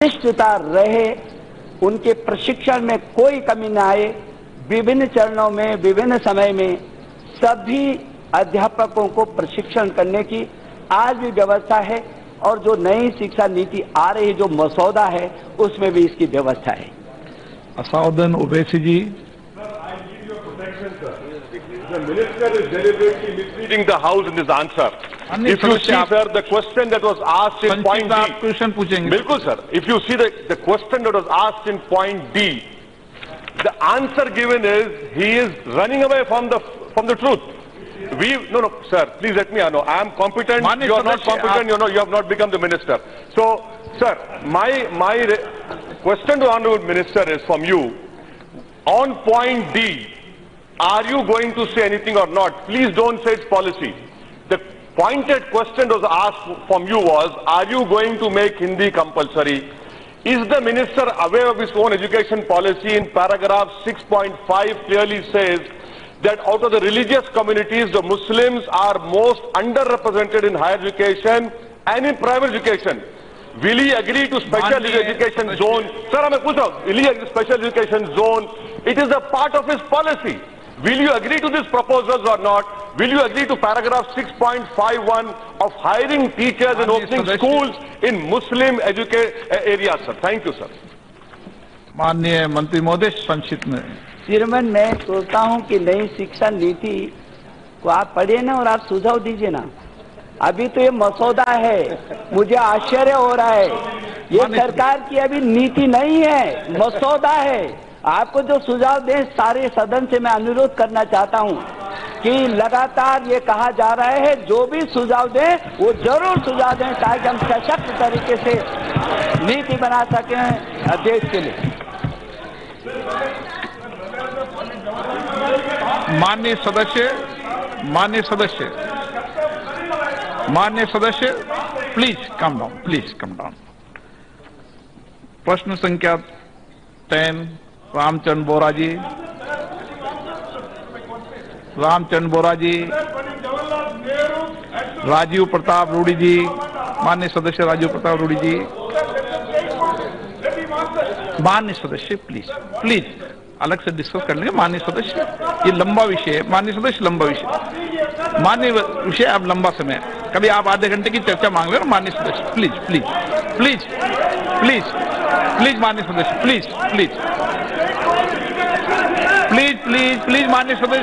निष्ठता रहे, उनके प्रशिक्षण में कोई कमी न आए। विभिन्न चरणों में, विभिन्न समय में सभी अध्यापकों को प्रशिक्षण करने की आज भी व्यवस्था है और जो नई शिक्षा नीति आ रही है, जो मसौदा है, उसमें भी इसकी व्यवस्था है। असाउद्दीन ओवैसी जी। The minister is deliberately misleading the House in this answer. If you see, sir, the question that was asked in point D. आप क्वेश्चन पूछेंगे? बिल्कुल sir. If you see the question that was asked in point D, the answer given is he is running away from the truth. No, sir. Please let me know. I am competent. You are not competent. You have not become the minister. So, sir, my question to honorable minister is from you on point D. Are you going to say anything or not? Please don't say it's policy. The pointed question that was asked from you was, are you going to make Hindi compulsory? Is the minister aware of his own education policy? In paragraph 6.5 clearly says that out of the religious communities, the Muslims are most underrepresented in higher education and in private education. Will he agree to special education zone? Sir, I'm will he agree to special education zone? It is a part of his policy. Will you agree to these proposals or not? Will you agree to paragraph 6.51 of hiring teachers and opening schools in Muslim areas, sir? Thank you, sir. माननीय मंत्री महोदय, संक्षिप्त में। श्रीमान, मैं सोचता हूं कि नई शिक्षा नीति को आप पढ़िए ना और आप सुझाव दीजिए ना। अभी तो ये मसौदा है, मुझे आश्चर्य हो रहा है। ये सरकार की अभी नीति नहीं है, मसौदा है। आपको जो सुझाव दें, सारे सदन से मैं अनुरोध करना चाहता हूं कि लगातार ये कहा जा रहा है, जो भी सुझाव दें वो जरूर सुझाव दें ताकि हम सशक्त तरीके से नीति बना सकें देश के लिए। माननीय सदस्य, प्लीज कम डाउन। प्रश्न संख्या 10 रामचंद्र बोरा जी, राजीव प्रताप रूडी जी। माननीय सदस्य राजीव प्रताप रूडी जी। माननीय सदस्य प्लीज अलग से डिस्कस कर लेंगे। माननीय सदस्य, ये लंबा विषय है। माननीय सदस्य, लंबा विषय, माननीय विषय, अब लंबा समय, कभी आप आधे घंटे की चर्चा मांग रहे हो। माननीय सदस्य प्लीज माननीय सदस्य प्लीज माननीय सदस्य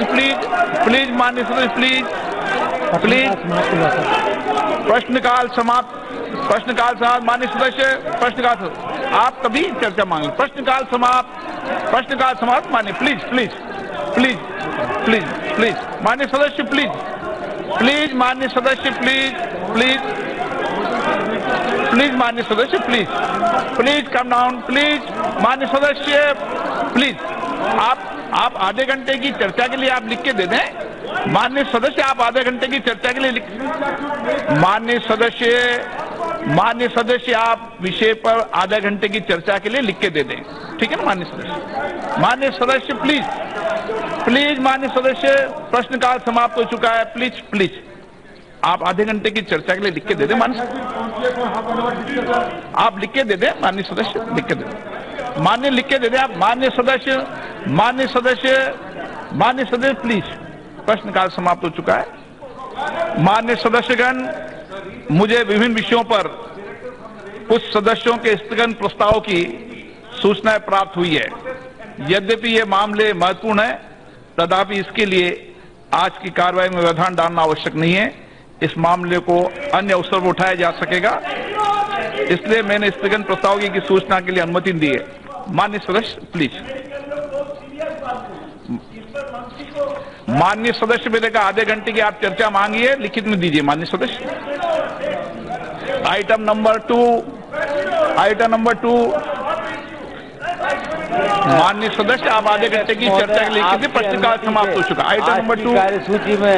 माननीय सदस्य प्लीज। प्रश्नकाल समाप्त। माननीय सदस्य, प्रश्नकाल, आप कभी चर्चा मांग लें। प्रश्नकाल समाप्त। माननीय प्लीज माननीय सदस्य प्लीज माननीय सदस्य माननीय सदस्य प्लीज कम डाउन प्लीज। माननीय सदस्य प्लीज, आप आधे घंटे की चर्चा के लिए आप लिख के दे दें। माननीय सदस्य, आप आधे घंटे की चर्चा के लिए माननीय सदस्य, आप विषय पर आधे घंटे की चर्चा के लिए लिख के दे दें, ठीक है ना। माननीय सदस्य प्लीज माननीय सदस्य, प्रश्नकाल समाप्त हो चुका है। प्लीज आप आधे घंटे की चर्चा के लिए लिख के दे दें। आप लिख के दे दें। माननीय सदस्य लिख के दे दें। माननीय लिख के दे दें आप। माननीय सदस्य प्लीज, प्रश्नकाल समाप्त हो चुका है। माननीय सदस्यगण, मुझे विभिन्न विषयों पर कुछ सदस्यों के स्थगन प्रस्ताव की सूचनाएं प्राप्त हुई है। यद्यपि ये मामले महत्वपूर्ण है, तथापि इसके लिए आज की कार्रवाई में व्यवधान डालना आवश्यक नहीं है। इस मामले को अन्य अवसर पर उठाया जा सकेगा, इसलिए मैंने स्थगन प्रस्ताव की सूचना के लिए अनुमति दी है। माननीय सदस्य प्लीज। माननीय सदस्य, मैंने कहा आधे घंटे की आप चर्चा मांगी है, लिखित में दीजिए। माननीय सदस्य, आइटम नंबर 2। माननीय सदस्य, आप आधे घंटे की चर्चा के लिए लिखित, प्रश्नकाल समाप्त हो चुका। आइटम नंबर 2 सूची में